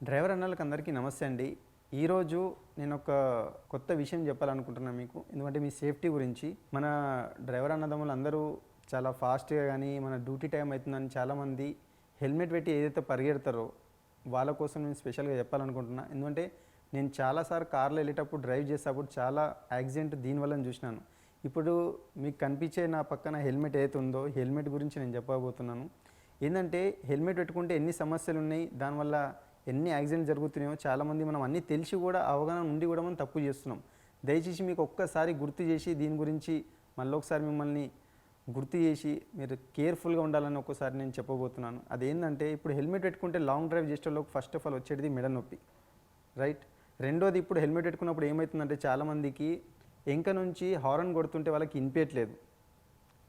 Driver అన్నలకు అందరికీ నమస్తే అండి. ఈరోజు నేను ఒక కొత్త విషయం చెప్పాలనుకుంటున్నాను మీకు. ఎందుకంటే మీ సేఫ్టీ గురించి. మన డ్రైవర్ అన్నదమ్ములు అందరూ చాలా ఫాస్ట్‌గా గానీ, మన డ్యూటీ టైం అవుతుందని చాలామంది హెల్మెట్ పెట్టి ఏదైతే పరిగెడతారో వాళ్ళ కోసం నేను స్పెషల్‌గా చెప్పాలనుకుంటున్నా. ఎందుకంటే నేను చాలాసార్లు కార్లో వెళ్ళేటప్పుడు డ్రైవ్ చేసేటప్పుడు చాలా యాక్సిడెంట్ దీనివల్లనే చూసినాను. ఇప్పుడు మీకు కనిపించే నా పక్కన హెల్మెట్ ఏదైతే ఉందో హెల్మెట్ గురించి నేను చెప్పబోతున్నాను. ఏందంటే హెల్మెట్ పెట్టుకుంటే ఎన్ని సమస్యలు ఉన్నాయి, దానివల్ల ఎన్ని యాక్సిడెంట్ జరుగుతున్నాయో చాలామంది మనం అన్నీ తెలిసి కూడా అవగాహన ఉండి కూడా మనం తప్పు చేస్తున్నాం. దయచేసి మీకు ఒక్కసారి గుర్తు చేసి దీని గురించి మళ్ళీ ఒకసారి మిమ్మల్ని గుర్తు చేసి మీరు కేర్ఫుల్గా ఉండాలని ఒక్కసారి నేను చెప్పబోతున్నాను. అదేంటంటే ఇప్పుడు హెల్మెట్ పెట్టుకుంటే లాంగ్ డ్రైవ్ చేసేటోళ్ళకి ఫస్ట్ ఆఫ్ ఆల్ వచ్చేది మెడ నొప్పి, రైట్. రెండోది, ఇప్పుడు హెల్మెట్ పెట్టుకున్నప్పుడు ఏమవుతుందంటే చాలామందికి వెనక నుంచి హారన్ కొడుతుంటే వాళ్ళకి వినిపించట్లేదు.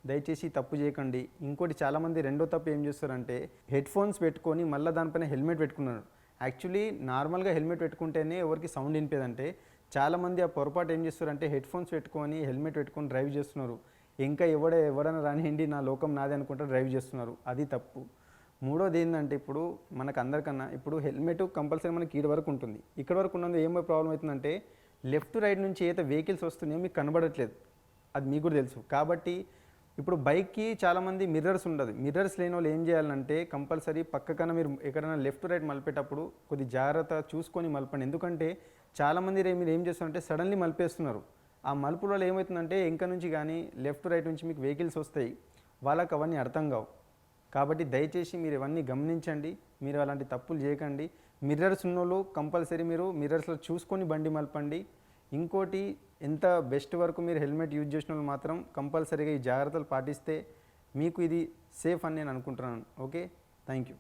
దయచేసి తప్పు చేయకండి. ఇంకోటి, చాలామంది రెండో తప్పు ఏం చేస్తారంటే హెడ్ ఫోన్స్ పెట్టుకొని మళ్ళీ దానిపైన హెల్మెట్ పెట్టుకున్నారు. యాక్చువల్లీ నార్మల్గా హెల్మెట్ పెట్టుకుంటేనే ఎవరికి సౌండ్ వినిపేదంటే చాలామంది ఆ పొరపాటు ఏం చేస్తారంటే హెడ్ ఫోన్స్ పెట్టుకొని హెల్మెట్ పెట్టుకొని డ్రైవ్ చేస్తున్నారు. ఇంకా ఎవడైనా రానివ్వండి, నా లోకం నాదే అనుకుంటా డ్రైవ్ చేస్తున్నారు. అది తప్పు. మూడోది ఏంటంటే ఇప్పుడు మనకు అందరికన్నా ఇప్పుడు హెల్మెట్ కంపల్సరీ మనకి ఈడ వరకు ఉంటుంది. ఇక్కడ వరకు ఉన్నది ఏమో ప్రాబ్లం అవుతుందంటే లెఫ్ట్ రైట్ నుంచి ఏదైతే వెహికల్స్ వస్తున్నాయో మీకు కనబడట్లేదు. అది మీకు కూడా తెలుసు. కాబట్టి ఇప్పుడు బైక్కి చాలామంది మిర్రర్స్ ఉండదు. మిర్రర్స్ లేని వాళ్ళు ఏం చేయాలంటే కంపల్సరీ పక్కకన్నా మీరు ఎక్కడైనా లెఫ్ట్ రైట్ మలిపేటప్పుడు కొద్ది జాగ్రత్త చూసుకొని మలపండి. ఎందుకంటే చాలామంది మీరు ఏం చేస్తారంటే సడన్లీ మలిపేస్తున్నారు. ఆ మలుపుల వల్ల ఏమవుతుందంటే వెనక నుంచి కానీ లెఫ్ట్ రైట్ నుంచి మీకు వెహికల్స్ వస్తాయి, వాళ్ళకి అవన్నీ అర్థం కావు. కాబట్టి దయచేసి మీరు ఇవన్నీ గమనించండి. మీరు అలాంటి తప్పులు చేయకండి. మిర్రర్స్ ఉన్నోళ్ళు కంపల్సరీ మీరు మిర్రర్స్లో చూసుకొని బండి మలపండి. ఇంకోటి, ఎంత బెస్ట్ వరకు మీరు హెల్మెట్ యూజ్ చేసిన వాళ్ళు మాత్రం కంపల్సరీగా ఈ జాగ్రత్తలు పాటిస్తే మీకు ఇది సేఫ్ అని నేను అనుకుంటున్నాను. Okay, thank you.